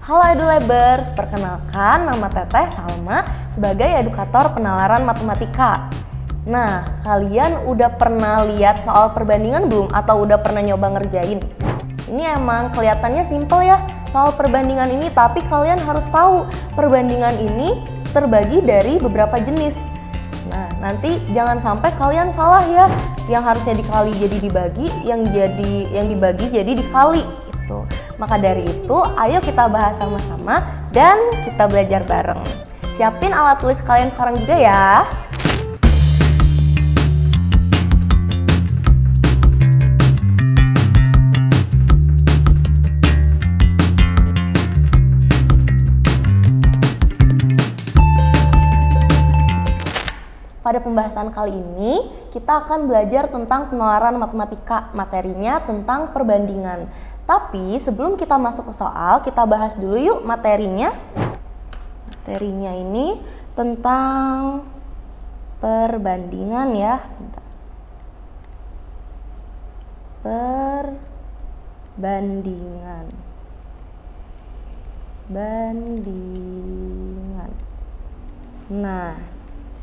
Halo EduLabers, perkenalkan nama Teteh Salma sebagai edukator penalaran matematika. Nah, kalian udah pernah lihat soal perbandingan belum? Atau udah pernah nyoba ngerjain? Ini emang kelihatannya simple ya soal perbandingan ini, tapi kalian harus tahu perbandingan ini terbagi dari beberapa jenis. Nah, nanti jangan sampai kalian salah ya. Yang harusnya dikali jadi dibagi, yang dibagi jadi dikali gitu. Maka dari itu, ayo kita bahas sama-sama dan kita belajar bareng. Siapin alat tulis kalian sekarang juga ya. Pada pembahasan kali ini, kita akan belajar tentang penalaran matematika, materinya tentang perbandingan. Tapi sebelum kita masuk ke soal, kita bahas dulu yuk materinya. Materinya ini tentang perbandingan ya. Perbandingan. Nah,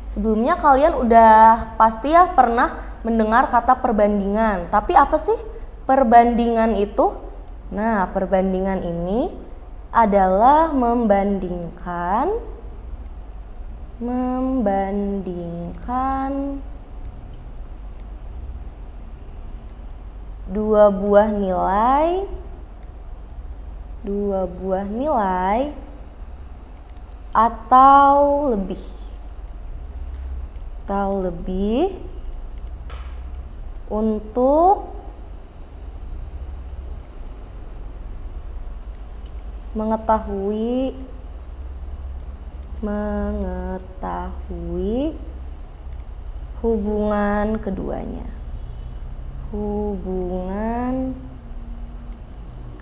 sebelumnya kalian udah pasti ya pernah mendengar kata perbandingan. Tapi apa sih perbandingan itu? Nah, perbandingan ini adalah membandingkan dua buah nilai atau lebih untuk mengetahui hubungan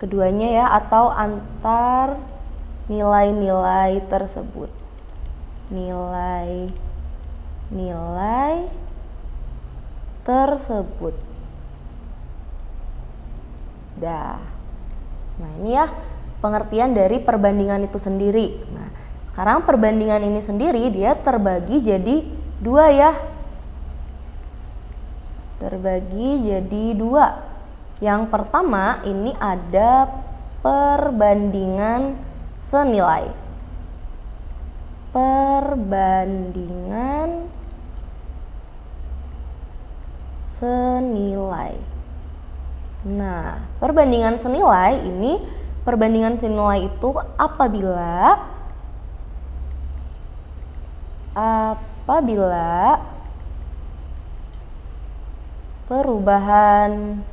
keduanya ya, atau antar nilai-nilai tersebut. Nilai tersebut. Nah ini ya pengertian dari perbandingan itu sendiri. Nah, sekarang perbandingan ini sendiri dia terbagi jadi dua ya. Yang pertama ini ada perbandingan senilai. Nah, perbandingan senilai itu apabila perubahan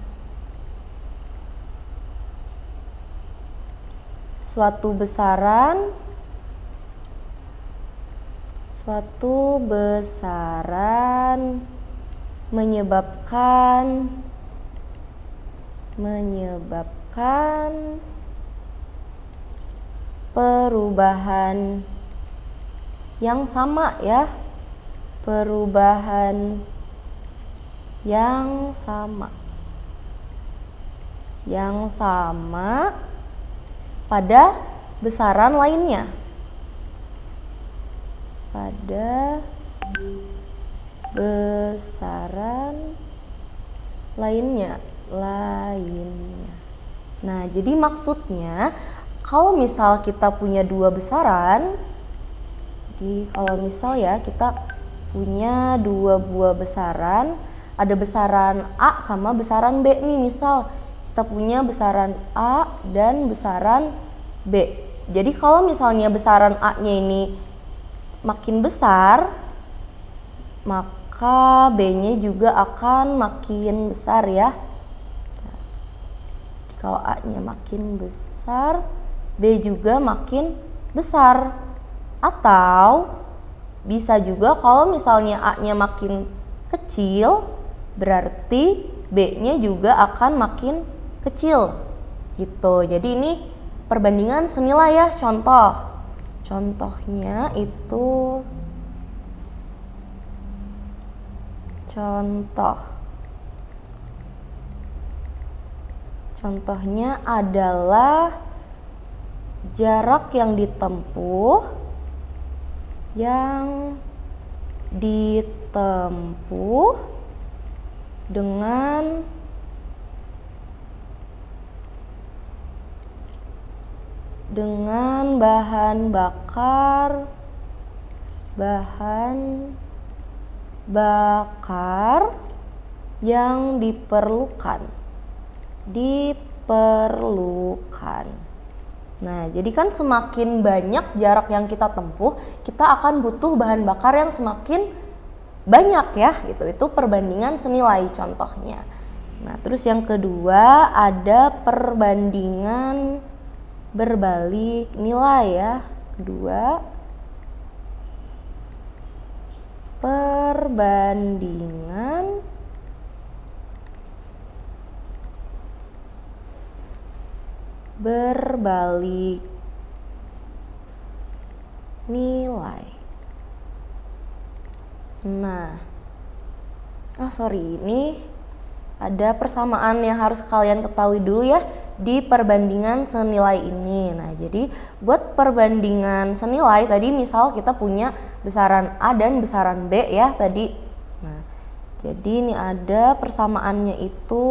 suatu besaran menyebabkan perubahan yang sama ya, yang sama pada besaran lainnya. Nah, jadi maksudnya kalau misal kita punya dua besaran, jadi kalau misal ya kita punya dua buah besaran, ada besaran A sama besaran B nih, misal kita punya besaran A dan besaran B. Jadi kalau misalnya besaran A-nya ini makin besar, maka B-nya juga akan makin besar ya. Kalau A-nya makin besar, B juga makin besar. Atau bisa juga kalau misalnya A-nya makin kecil, berarti B-nya juga akan makin kecil gitu. Jadi ini perbandingan senilai ya. Contohnya itu Contohnya adalah jarak yang ditempuh dengan bahan bakar yang diperlukan. Nah, jadi kan semakin banyak jarak yang kita tempuh, kita akan butuh bahan bakar yang semakin banyak ya, gitu. Itu perbandingan senilai contohnya. Nah, terus yang kedua ada perbandingan berbalik nilai ya. Kedua, perbandingan berbalik nilai. Nah, ini ada persamaan yang harus kalian ketahui dulu ya di perbandingan senilai ini. Nah, jadi buat perbandingan senilai tadi misal kita punya besaran A dan besaran B ya tadi. Nah, jadi ini ada persamaannya itu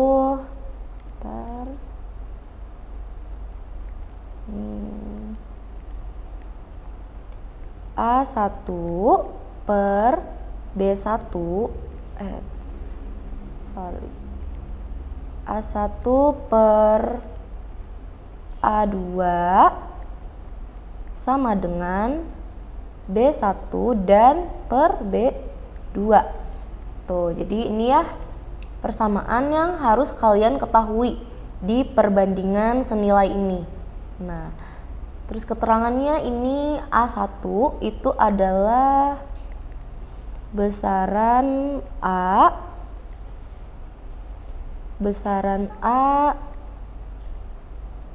A1 per B1 A1 per A2 sama dengan B1 dan per B2. Tuh, jadi ini ya persamaan yang harus kalian ketahui di perbandingan senilai ini. Nah, terus keterangannya ini A1 itu adalah besaran A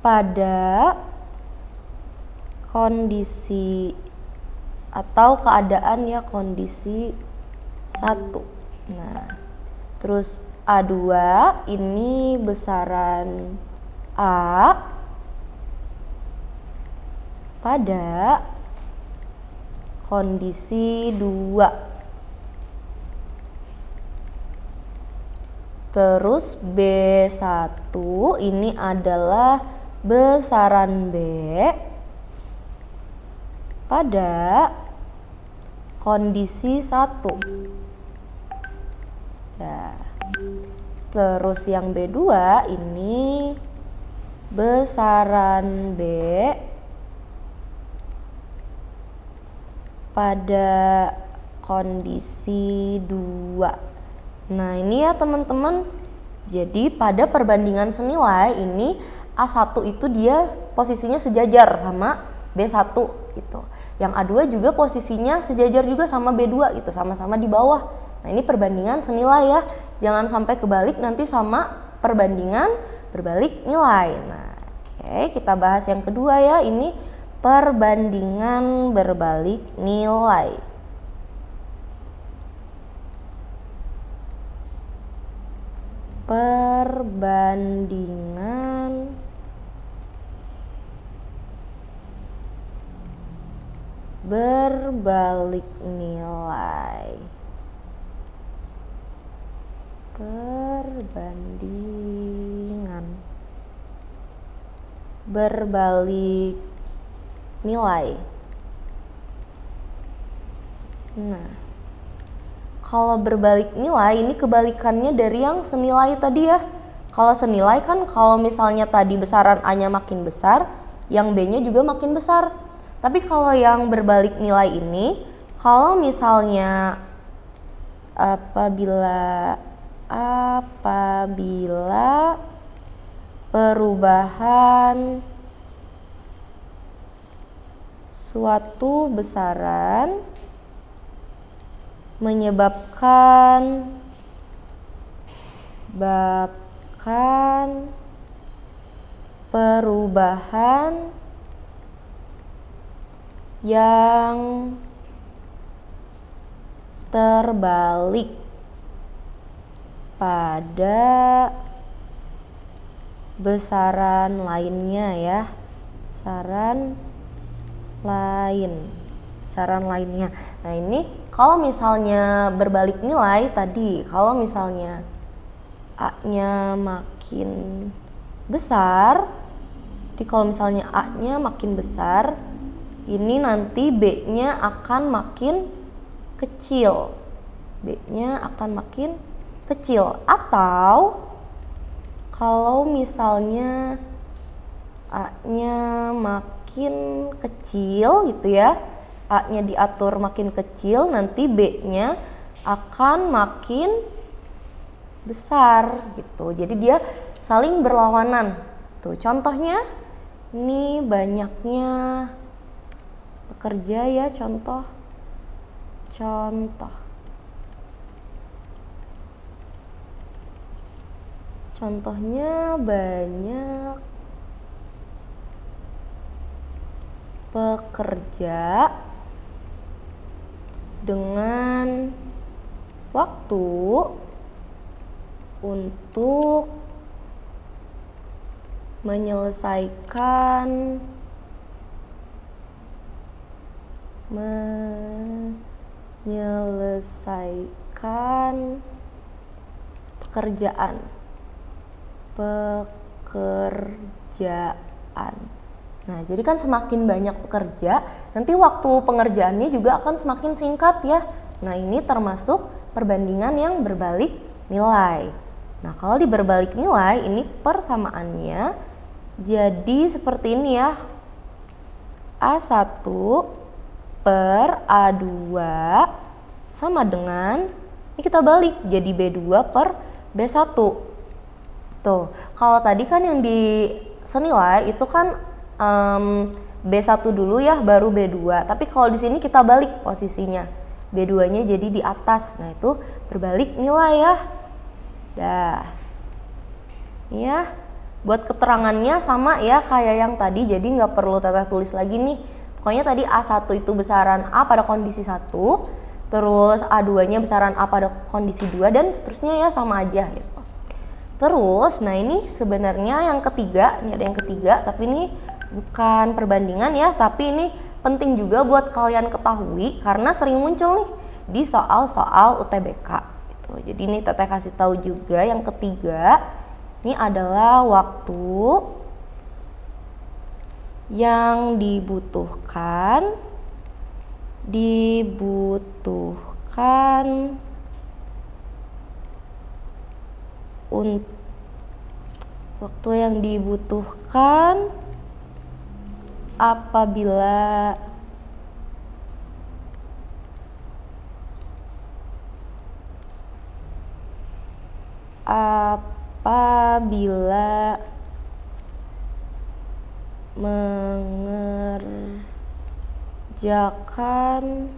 pada kondisi atau keadaan ya kondisi 1. Nah, terus A2 ini besaran A pada kondisi 2. Terus B1 ini adalah besaran B pada kondisi 1. Nah, terus yang B2 ini besaran B pada kondisi 2. Nah, ini ya teman-teman. Jadi pada perbandingan senilai ini A1 itu dia posisinya sejajar sama B1 gitu. Yang A2 juga posisinya sejajar juga sama B2 gitu, sama-sama di bawah. Nah, ini perbandingan senilai ya. Jangan sampai kebalik nanti sama perbandingan berbalik nilai. Nah, oke, kita bahas yang kedua ya. Ini perbandingan berbalik nilai. Perbandingan berbalik nilai. Perbandingan berbalik nilai. Nah, kalau berbalik nilai ini kebalikannya dari yang senilai tadi ya. Kalau senilai kan kalau misalnya tadi besaran A-nya makin besar, yang B-nya juga makin besar. Tapi kalau yang berbalik nilai ini, kalau misalnya apabila perubahan suatu besaran menyebabkan perubahan yang terbalik pada besaran lainnya ya, besaran lainnya. Nah ini kalau misalnya berbalik nilai tadi, kalau misalnya A-nya makin besar, jadi kalau misalnya A-nya makin besar, ini nanti B-nya akan makin kecil. B-nya akan makin kecil. Atau kalau misalnya A-nya makin kecil gitu ya, A-nya diatur makin kecil, nanti B-nya akan makin besar gitu. Jadi dia saling berlawanan. Tuh contohnya ini banyaknya pekerja ya, contoh. Contohnya banyak pekerja dengan waktu untuk menyelesaikan pekerjaan. Nah, jadi kan semakin banyak pekerja, nanti waktu pengerjaannya juga akan semakin singkat ya. Nah, ini termasuk perbandingan yang berbalik nilai. Nah, kalau di berbalik nilai, ini persamaannya jadi seperti ini ya. A1 per A2 sama dengan, ini kita balik jadi B2 per B1. Tuh, kalau tadi kan yang di senilai itu kan B1 dulu ya, baru B2. Tapi kalau di sini kita balik posisinya. B2-nya jadi di atas. Nah, itu berbalik nilai ya. Dah. Ini ya. Buat keterangannya sama ya kayak yang tadi, jadi nggak perlu Teteh tulis lagi nih. Pokoknya tadi A1 itu besaran A pada kondisi 1, terus A2-nya besaran A pada kondisi 2, dan seterusnya ya sama aja gitu. Terus, nah ini sebenarnya yang ketiga, ini ada yang ketiga, tapi ini bukan perbandingan ya, tapi ini penting juga buat kalian ketahui karena sering muncul nih di soal-soal UTBK gitu. Jadi ini Teteh kasih tahu juga yang ketiga, ini adalah waktu yang dibutuhkan apabila mengerjakan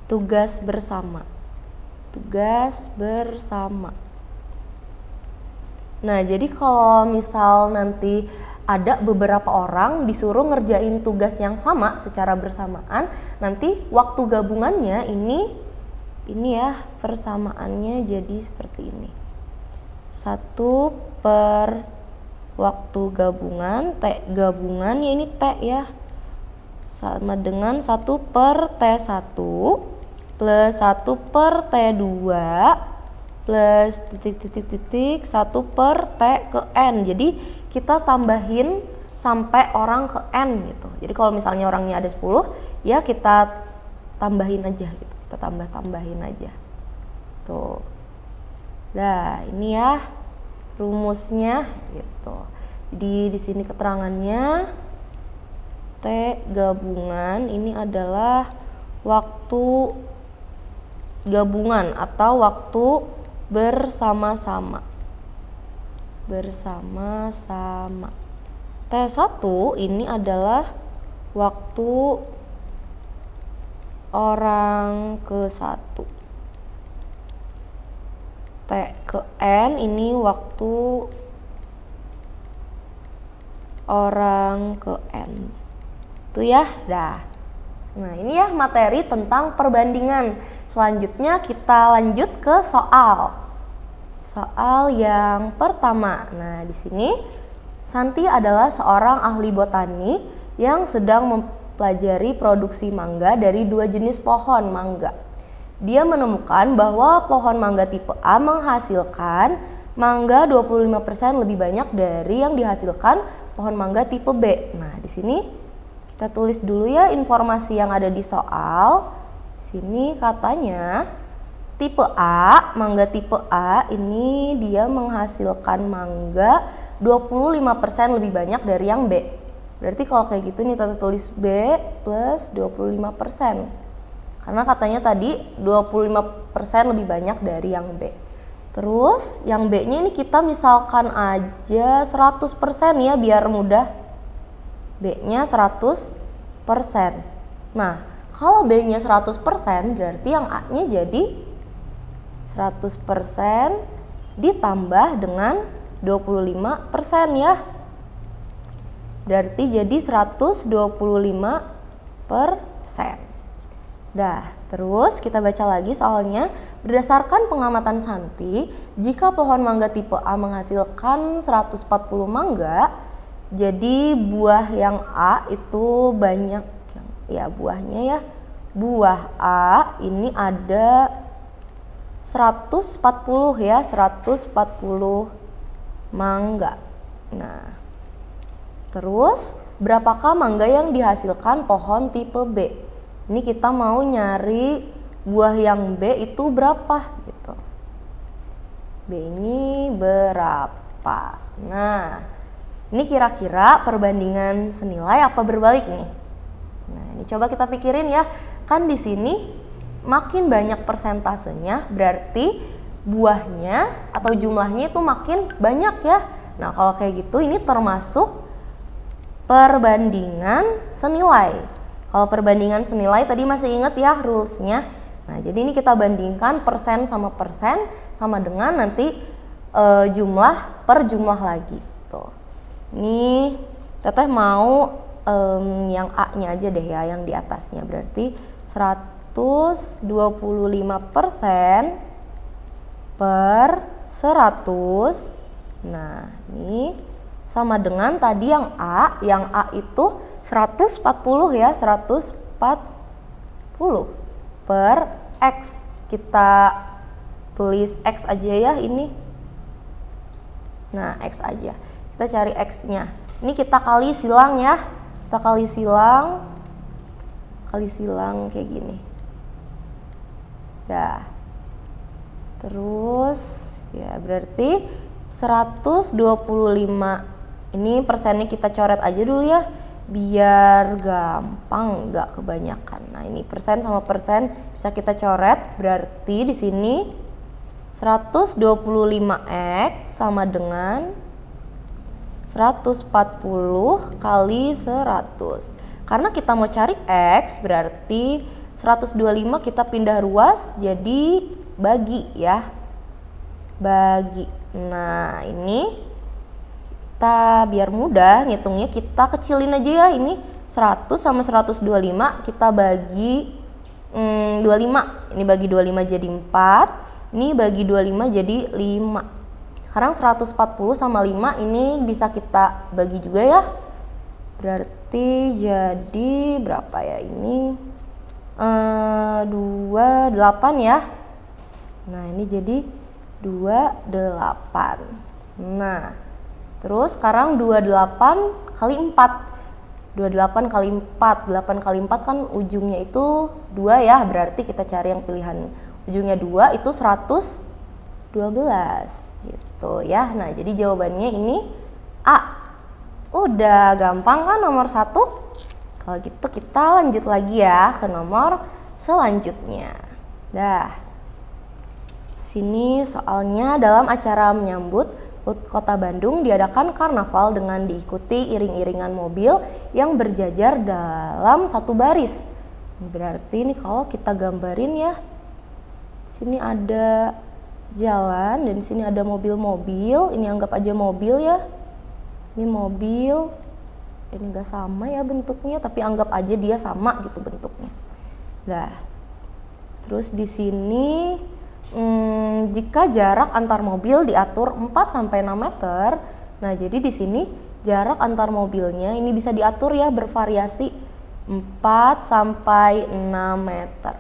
tugas bersama. Nah, jadi kalau misal nanti ada beberapa orang disuruh ngerjain tugas yang sama secara bersamaan, nanti waktu gabungannya ini ya, persamaannya jadi seperti ini. 1 per waktu gabungan, T gabungan ya, ini T ya, sama dengan 1 per T1 plus 1 per T2 plus titik 1 per T ke N. Jadi kita tambahin sampai orang ke N gitu. Jadi kalau misalnya orangnya ada 10, ya kita tambahin aja gitu. Kita tambahin aja. Tuh. Nah, ini ya rumusnya gitu. Jadi di sini keterangannya T gabungan ini adalah waktu gabungan atau waktu bersama-sama. T1 ini adalah waktu orang ke-1. T ke N ini waktu orang ke N. Itu ya, dah. Nah, ini ya materi tentang perbandingan. Selanjutnya kita lanjut ke soal yang pertama. Nah, di sini Santi adalah seorang ahli botani yang sedang mempelajari produksi mangga dari 2 jenis pohon mangga. Dia menemukan bahwa pohon mangga tipe A menghasilkan mangga 25% lebih banyak dari yang dihasilkan pohon mangga tipe B. Nah, di sini kita tulis dulu ya informasi yang ada di soal. Sini katanya tipe A, mangga tipe A ini dia menghasilkan mangga 25% lebih banyak dari yang B. Berarti kalau kayak gitu nih kita tulis B plus 25%. Karena katanya tadi 25% lebih banyak dari yang B. Terus yang B-nya ini kita misalkan aja 100% ya biar mudah. B-nya 100%. Nah, kalau B-nya 100% berarti yang A-nya jadi 100% ditambah dengan 25% ya. Berarti jadi 125%. Dah, terus kita baca lagi soalnya. Berdasarkan pengamatan Santi, jika pohon mangga tipe A menghasilkan 140 mangga, jadi buah yang A itu banyak ya buahnya ya. Buah A ini ada 140 ya, 140 mangga. Nah, terus berapakah mangga yang dihasilkan pohon tipe B? Ini kita mau nyari buah yang B itu berapa gitu. B ini berapa? Nah, ini kira-kira perbandingan senilai apa berbalik nih? Nah, ini coba kita pikirin ya. Kan di sini makin banyak persentasenya berarti buahnya atau jumlahnya itu makin banyak ya. Nah, kalau kayak gitu ini termasuk perbandingan senilai. Kalau perbandingan senilai tadi masih ingat ya rulesnya. Nah, jadi ini kita bandingkan persen sama dengan nanti jumlah per jumlah lagi. Tuh. Ini Teteh mau yang A-nya aja deh ya, yang di atasnya. Berarti 125% per 100. Nah, ini sama dengan tadi yang A itu 140 ya, 140 per X. Kita tulis X aja ya ini. Nah, X aja. Kita cari X-nya. Ini kita kali silang ya. Kita kali silang kayak gini. Dah. Terus ya berarti 125. Ini persennya kita coret aja dulu ya, biar gampang, nggak kebanyakan. Nah, ini persen sama persen bisa kita coret. Berarti di sini 125x sama dengan 140 kali 100. Karena kita mau cari X, berarti 125 kita pindah ruas jadi bagi ya. Bagi. Nah, ini kita biar mudah ngitungnya kita kecilin aja ya. Ini 100 sama 125 kita bagi 25. Ini bagi 25 jadi 4. Ini bagi 25 jadi 5. Sekarang 140 sama 5 ini bisa kita bagi juga ya. Berarti jadi berapa ya ini? 28 ya. Nah, ini jadi 28. Nah, terus sekarang 28 kali 4. 28 kali 4. 8 kali 4 kan ujungnya itu 2 ya. Berarti kita cari yang pilihan ujungnya 2 itu 112 gitu ya. Nah, jadi jawabannya ini A. Udah gampang kan nomor 1? Kalau gitu kita lanjut lagi ya ke nomor selanjutnya. Dah. Sini soalnya dalam acara menyambut Kota Bandung diadakan karnaval dengan diikuti iring-iringan mobil yang berjajar dalam satu baris. Berarti ini kalau kita gambarin ya. Sini ada jalan dan di sini ada mobil-mobil. Ini anggap aja mobil ya. Ini mobil, ini enggak sama ya bentuknya, tapi anggap aja dia sama gitu bentuknya. Nah, terus di sini jika jarak antar mobil diatur 4-6 meter, nah jadi di sini jarak antar mobilnya ini bisa diatur ya, bervariasi 4 sampai 6 meter.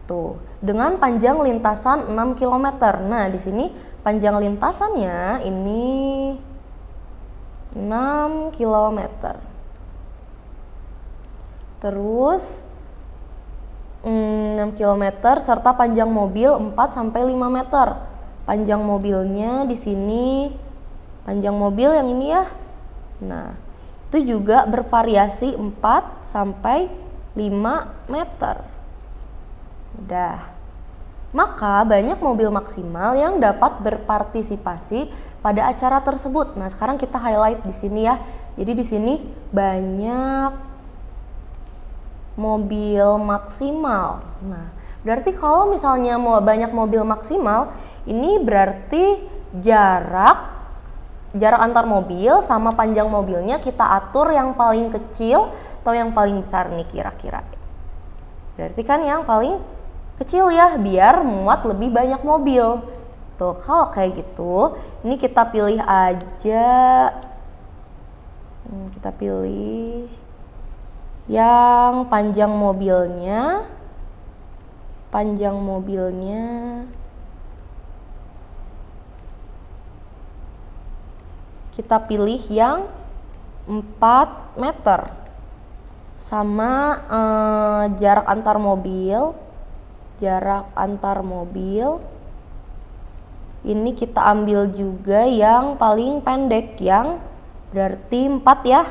Tuh, dengan panjang lintasan 6 km. Nah, di sini panjang lintasannya ini 6 km. Terus 6 km serta panjang mobil 4 sampai 5 meter. Panjang mobilnya di sini, panjang mobil yang ini ya. Nah, itu juga bervariasi 4 sampai 5 meter. Udah. Maka banyak mobil maksimal yang dapat berpartisipasi pada acara tersebut. Nah, sekarang kita highlight di sini ya. Jadi di sini banyak mobil maksimal. Nah, berarti kalau misalnya mau banyak mobil maksimal, ini berarti jarak antar mobil sama panjang mobilnya kita atur yang paling kecil atau yang paling besar nih kira-kira. Berarti kan yang paling kecil ya, biar muat lebih banyak mobil. Tuh, kalau kayak gitu, ini kita pilih aja. Kita pilih yang panjang mobilnya kita pilih yang 4 meter sama jarak antar mobil ini kita ambil juga yang paling pendek, yang berarti 4 ya.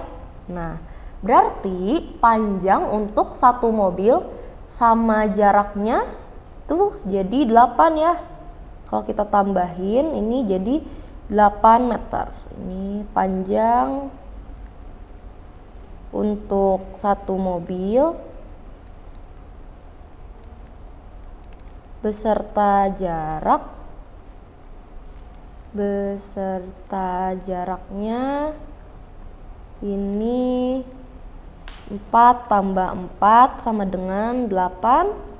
Nah, berarti panjang untuk satu mobil sama jaraknya tuh jadi 8 ya. Kalau kita tambahin ini jadi 8 meter. Ini panjang untuk satu mobil beserta jaraknya ini 4 tambah 4 sama dengan 8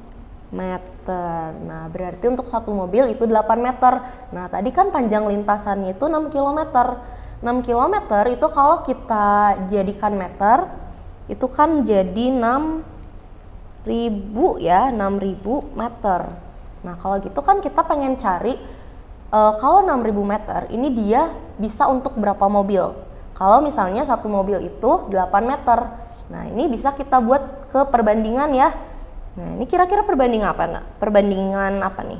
meter. Nah, berarti untuk satu mobil itu 8 meter. Nah, tadi kan panjang lintasannya itu 6 km. 6 km itu kalau kita jadikan meter, itu kan jadi 6.000 ya, 6.000 meter. Nah, kalau gitu kan kita pengen cari kalau 6.000 meter ini dia bisa untuk berapa mobil. Kalau misalnya satu mobil itu 8 meter. Nah, ini bisa kita buat ke perbandingan ya. Nah, ini kira-kira perbandingan apa nih?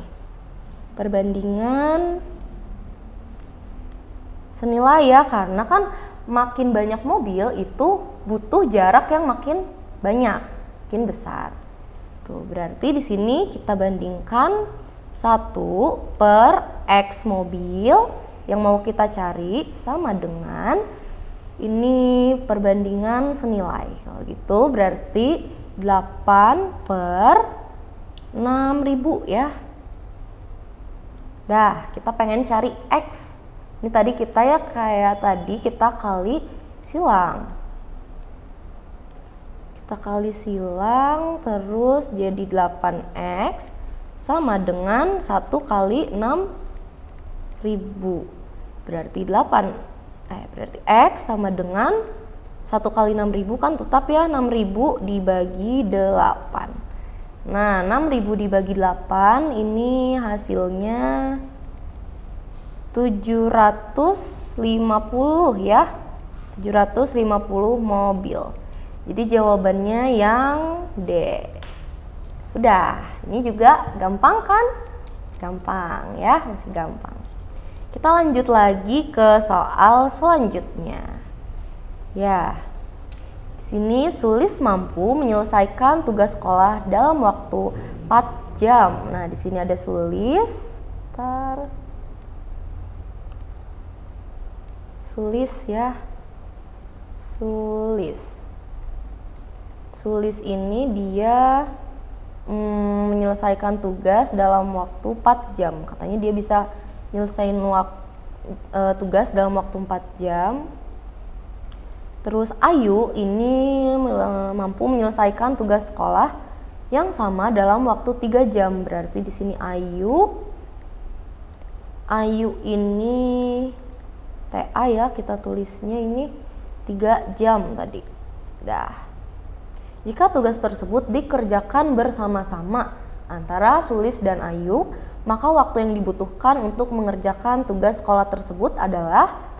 Perbandingan senilai ya, karena kan makin banyak mobil itu butuh jarak yang makin banyak, makin besar. Tuh, berarti di sini kita bandingkan 1 per X mobil yang mau kita cari sama dengan ini perbandingan senilai. Kalau gitu berarti 8 per 6.000 ya. Dah, kita pengen cari X. Ini tadi kita ya kayak tadi kita kali silang. Kita kali silang terus jadi 8X sama dengan 1 kali 6.000. Berarti berarti X sama dengan 1 kali 6.000 kan tetap ya 6.000 dibagi 8. Nah, 6.000 dibagi 8 ini hasilnya 750 ya. 750 mobil. Jadi jawabannya yang D. Udah, ini juga gampang kan? Gampang ya, masih gampang. Kita lanjut lagi ke soal selanjutnya. Ya, di sini Sulis mampu menyelesaikan tugas sekolah dalam waktu 4 jam. Nah, di sini ada Sulis. Sulis ya. Sulis ini dia menyelesaikan tugas dalam waktu 4 jam. Katanya dia bisa nyelesain tugas dalam waktu 4 jam. Terus Ayu ini mampu menyelesaikan tugas sekolah yang sama dalam waktu 3 jam. Berarti di sini Ayu ini TA ya, kita tulisnya ini 3 jam tadi. Dah. Jika tugas tersebut dikerjakan bersama-sama antara Sulis dan Ayu, maka waktu yang dibutuhkan untuk mengerjakan tugas sekolah tersebut adalah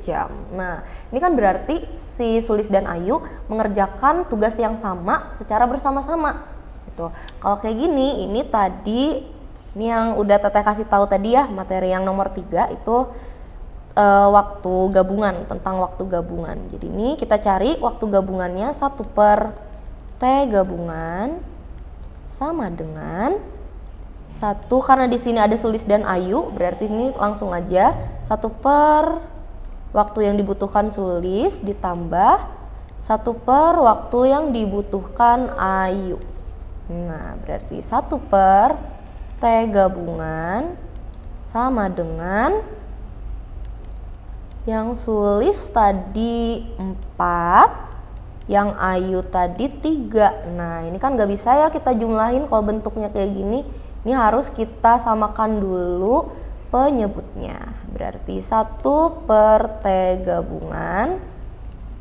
jam. Nah, ini kan berarti si Sulis dan Ayu mengerjakan tugas yang sama secara bersama-sama. Gitu. Kalau kayak gini, ini tadi ini yang udah Teteh kasih tahu tadi ya, materi yang nomor 3 itu waktu gabungan, tentang waktu gabungan. Jadi ini kita cari waktu gabungannya 1/T gabungan sama dengan 1, karena di sini ada Sulis dan Ayu, berarti ini langsung aja 1 per waktu yang dibutuhkan Sulis ditambah 1 per waktu yang dibutuhkan Ayu. Nah, berarti 1 per T gabungan sama dengan yang Sulis tadi 4, yang Ayu tadi 3. Nah, ini kan gak bisa ya kita jumlahin kalau bentuknya kayak gini. Ini harus kita samakan dulu penyebutnya. Berarti 1 per T gabungan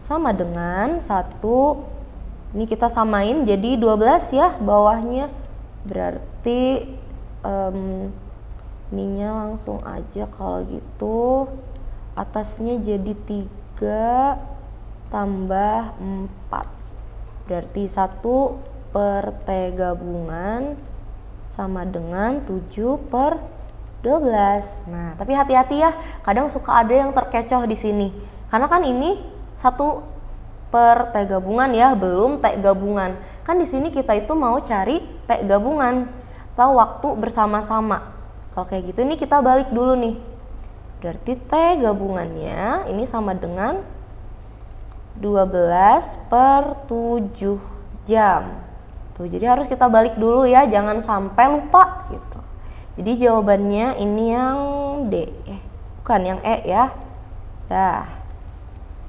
sama dengan 1, ini kita samain jadi 12 ya bawahnya. Berarti ininya langsung aja kalau gitu. Atasnya jadi 3 tambah 4. Berarti 1 per T gabungan sama dengan 7 per 12. Nah, tapi hati-hati ya, kadang suka ada yang terkecoh di sini. Karena kan ini 1 per T gabungan ya, belum T gabungan. Kan di sini kita itu mau cari T gabungan atau waktu bersama-sama. Kalau kayak gitu ini kita balik dulu nih. Berarti T gabungannya ini sama dengan 12 per 7 jam. Tuh, jadi harus kita balik dulu ya, jangan sampai lupa gitu. Jadi jawabannya ini yang D, bukan yang E ya. Dah,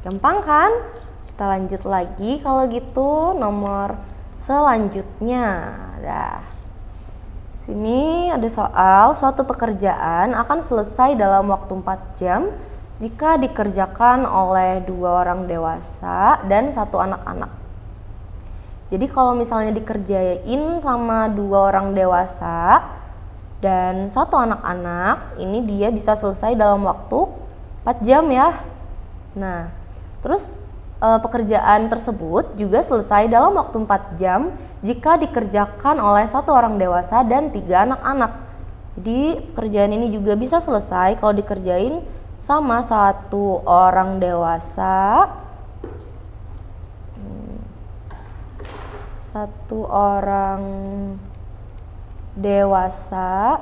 gampang kan? Kita lanjut lagi kalau gitu nomor selanjutnya. Dah, sini ada soal, suatu pekerjaan akan selesai dalam waktu 4 jam jika dikerjakan oleh 2 orang dewasa dan 1 anak-anak. Jadi kalau misalnya dikerjain sama 2 orang dewasa dan 1 anak-anak, ini dia bisa selesai dalam waktu 4 jam ya. Nah, terus pekerjaan tersebut juga selesai dalam waktu 4 jam jika dikerjakan oleh 1 orang dewasa dan 3 anak-anak. Jadi pekerjaan ini juga bisa selesai kalau dikerjain sama 1 orang dewasa, 1 orang dewasa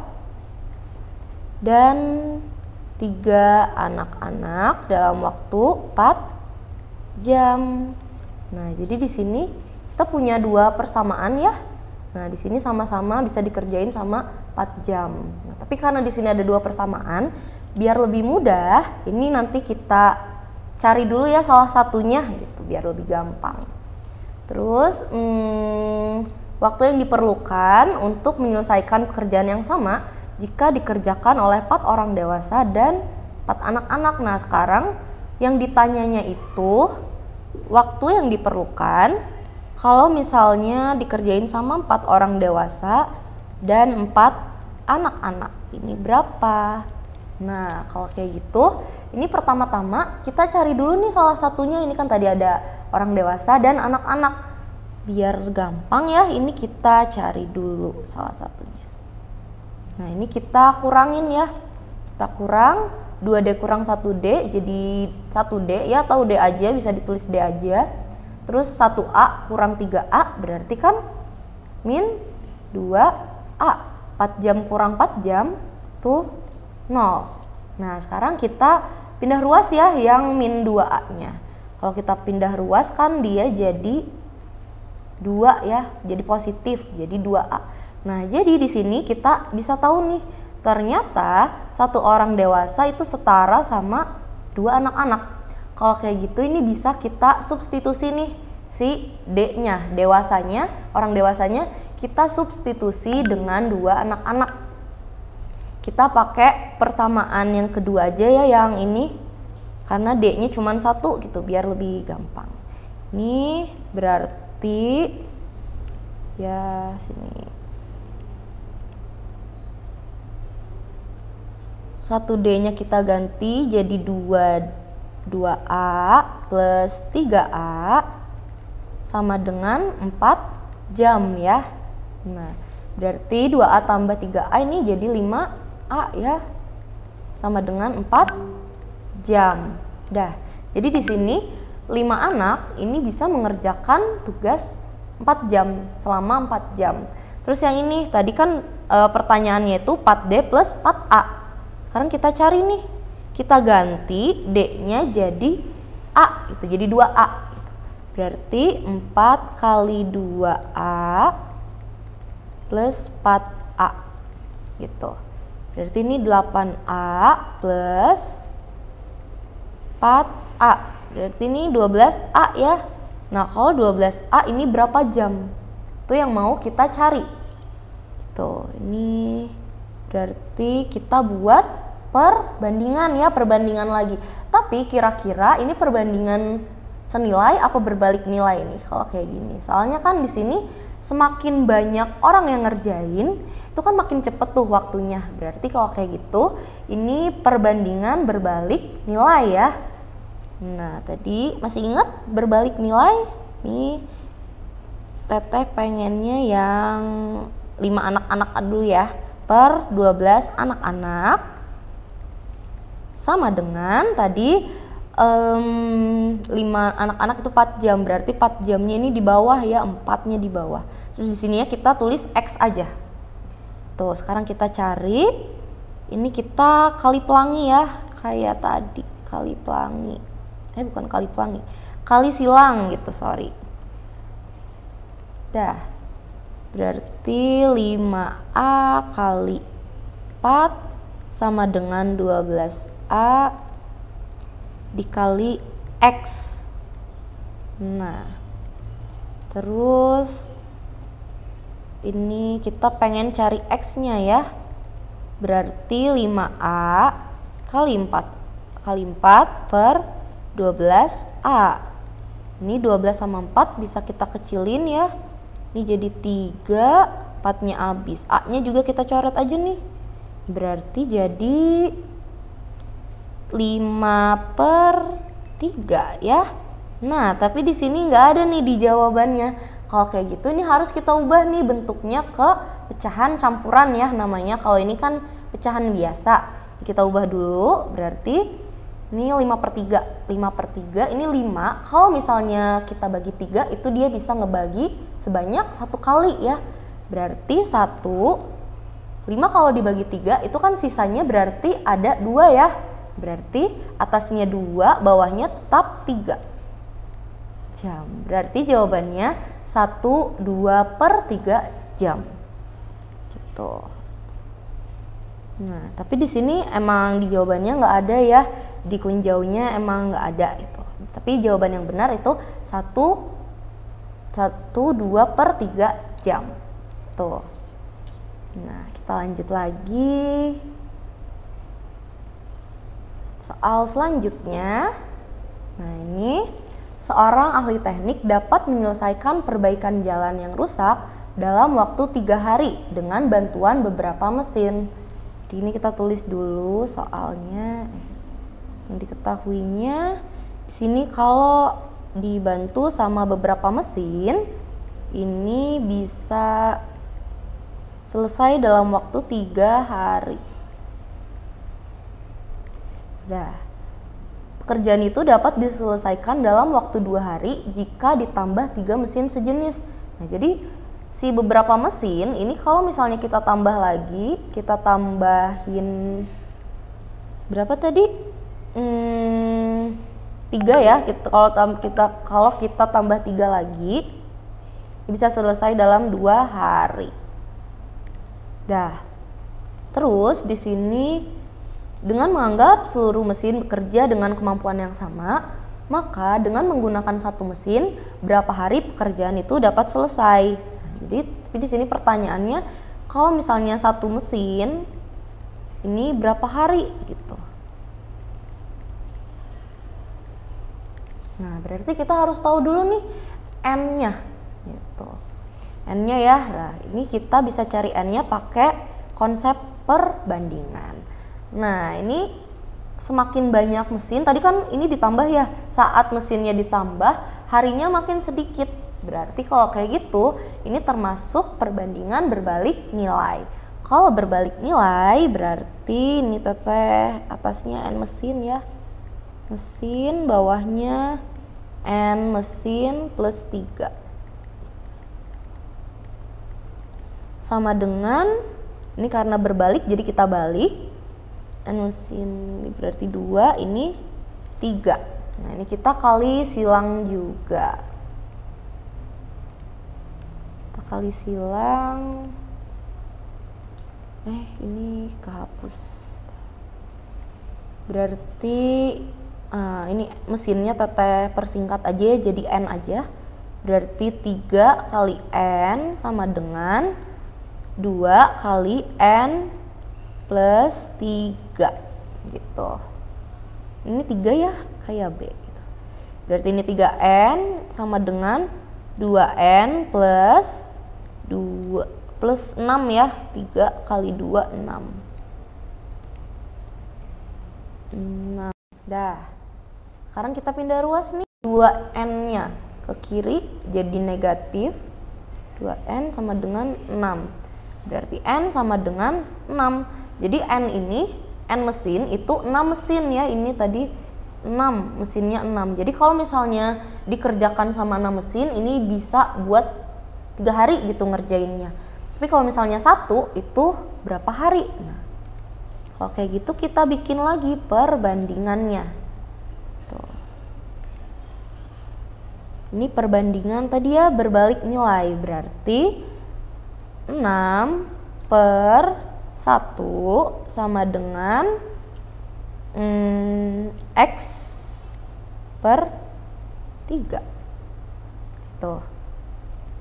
dan 3 anak-anak dalam waktu 4 jam. Nah, jadi di sini kita punya 2 persamaan ya. Nah, di sini sama-sama bisa dikerjain sama 4 jam. Nah, tapi karena di sini ada 2 persamaan, biar lebih mudah, ini nanti kita cari dulu ya salah satunya gitu, biar lebih gampang. Terus waktu yang diperlukan untuk menyelesaikan pekerjaan yang sama jika dikerjakan oleh 4 orang dewasa dan 4 anak-anak. Nah, sekarang yang ditanyanya itu waktu yang diperlukan kalau misalnya dikerjain sama 4 orang dewasa dan 4 anak-anak. Ini berapa? Nah, kalau kayak gitu, ini pertama-tama kita cari dulu nih salah satunya. Ini kan tadi ada orang dewasa dan anak-anak. Biar gampang ya, ini kita cari dulu salah satunya. Nah, ini kita kurangin ya. Kita kurang 2D kurang 1D jadi 1D ya, atau D aja, bisa ditulis D aja. Terus 1A kurang 3A berarti kan min 2A. 4 jam kurang 4 jam tuh 0. Nah, sekarang kita pindah ruas ya yang min 2A-nya. Kalau kita pindah ruas kan dia jadi 2 ya, jadi positif, jadi 2A. Nah, jadi di sini kita bisa tahu nih, ternyata 1 orang dewasa itu setara sama 2 anak-anak. Kalau kayak gitu ini bisa kita substitusi nih si D-nya, dewasanya, orang dewasanya kita substitusi dengan 2 anak-anak. kita pakai persamaan yang kedua aja ya, yang ini, karena D-nya cuma 1 gitu, biar lebih gampang. Ini berarti ya sini 1D-nya kita ganti jadi 2A plus 3A sama dengan 4 jam ya. Nah, berarti 2A tambah 3A ini jadi 5A ya. Sama dengan 4 jam. Dah. Jadi di sini 5 anak ini bisa mengerjakan tugas 4 jam, selama 4 jam. Terus yang ini tadi kan pertanyaannya itu 4D plus 4A. Sekarang kita cari nih. Kita ganti D-nya jadi A, gitu. Jadi 2A gitu. Berarti 4 kali 2A plus 4A gitu. Berarti ini 8A plus 4A. Berarti ini 12A ya. Nah, kalau 12A ini berapa jam? Itu yang mau kita cari. Tuh, ini berarti kita buat perbandingan ya, perbandingan lagi. Tapi kira-kira ini perbandingan senilai apa berbalik nilai nih kalau kayak gini? Soalnya kan di sini semakin banyak orang yang ngerjain, itu kan makin cepet tuh waktunya. Berarti kalau kayak gitu, ini perbandingan berbalik nilai ya. Nah, tadi masih ingat berbalik nilai? Nih, Teteh pengennya yang 5 anak-anak dulu ya, per 12 anak-anak sama dengan tadi 5 anak-anak itu 4 jam, berarti 4 jamnya ini di bawah ya, 4-nya di bawah. Terus di sini ya kita tulis X aja. Tuh, sekarang kita cari, ini kita kali pelangi ya, kayak tadi, kali pelangi. Bukan kali pelangi, kali silang gitu, sorry. Dah, berarti 5A kali 4 sama dengan 12A dikali X. Nah, terus ini kita pengen cari X-nya ya. Berarti 5A kali 4 per 12A. Ini 12 sama 4 bisa kita kecilin ya. Ini jadi 3, 4-nya habis. A-nya juga kita coret aja nih. Berarti jadi 5/3 ya. Nah, tapi di sini nggak ada nih di jawabannya. Kalau kayak gitu ini harus kita ubah nih bentuknya ke pecahan campuran ya namanya. Kalau ini kan pecahan biasa. Kita ubah dulu, berarti ini 5/3. 5/3 ini 5. Kalau misalnya kita bagi 3 itu dia bisa ngebagi sebanyak 1 kali ya. Berarti 5 kalau dibagi 3 itu kan sisanya berarti ada 2 ya. Berarti atasnya 2, bawahnya tetap 3 jam. Berarti jawabannya 1/2/3 jam. Gitu. Nah, tapi di sini emang di jawabannya nggak ada ya. Di kunjaunya emang nggak ada itu. Tapi jawaban yang benar itu 1/2/3 jam. Tuh. Nah, kita lanjut lagi. Soal selanjutnya. Nah, ini seorang ahli teknik dapat menyelesaikan perbaikan jalan yang rusak dalam waktu 3 hari dengan bantuan beberapa mesin. Jadi ini kita tulis dulu soalnya. Yang diketahuinya di sini kalau dibantu sama beberapa mesin ini bisa selesai dalam waktu 3 hari. Nah, pekerjaan itu dapat diselesaikan dalam waktu 2 hari jika ditambah 3 mesin sejenis. Nah, jadi si beberapa mesin ini kalau misalnya kita tambah lagi, kita tambahin berapa tadi? 3 ya. Kalau kita tambah 3 lagi bisa selesai dalam 2 hari. Dah. Terus di sini dengan menganggap seluruh mesin bekerja dengan kemampuan yang sama, maka dengan menggunakan satu mesin, berapa hari pekerjaan itu dapat selesai. Jadi di sini pertanyaannya, kalau misalnya satu mesin ini berapa hari gitu. Nah, berarti kita harus tahu dulu nih N-nya gitu. N-nya ya. Nah, ini kita bisa cari N-nya pakai konsep perbandingan. Nah, ini semakin banyak mesin, tadi kan ini ditambah ya. Saat mesinnya ditambah, harinya makin sedikit. Berarti kalau kayak gitu, ini termasuk perbandingan berbalik nilai. Kalau berbalik nilai berarti ini teteh atasnya N mesin ya. Mesin, bawahnya N mesin plus 3. Sama dengan, ini karena berbalik jadi kita balik. N mesin ini berarti 2, ini 3. Nah, ini kita kali silang juga. Kita kali silang. Ini kehapus. Berarti ini mesinnya teteh persingkat aja ya, jadi N aja. Berarti 3 kali N sama dengan 2 kali N plus 3 gitu. Ini 3 ya, kayak B gitu. Berarti ini 3N sama dengan 2N plus 2 plus 6 ya. 3 kali 2 6. Nah, dah. Sekarang kita pindah ruas nih. 2N-nya ke kiri jadi negatif. 2N sama dengan 6. Berarti N sama dengan 6. Jadi N ini, N mesin itu 6 mesin ya. Ini tadi 6, mesinnya 6. Jadi kalau misalnya dikerjakan sama 6 mesin, ini bisa buat 3 hari gitu ngerjainnya. Tapi kalau misalnya 1, itu berapa hari? Nah, kalau kayak gitu kita bikin lagi perbandingannya. Tuh. Ini perbandingan tadi ya, berbalik nilai. Berarti 6 per 1 sama dengan X per 3. Tuh.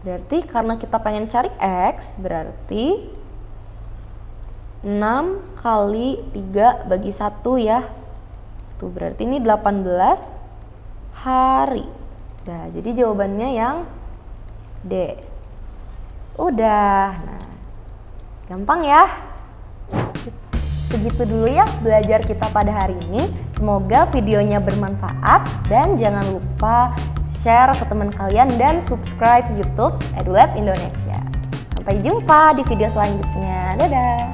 Berarti karena kita pengen cari X, berarti 6 kali 3 bagi 1 ya. Tuh, berarti ini 18 hari. Nah, jadi jawabannya yang D. Udah. Nah, gampang ya. Segitu dulu ya belajar kita pada hari ini. Semoga videonya bermanfaat dan jangan lupa share ke teman kalian dan subscribe YouTube EduLab Indonesia. Sampai jumpa di video selanjutnya. Dadah.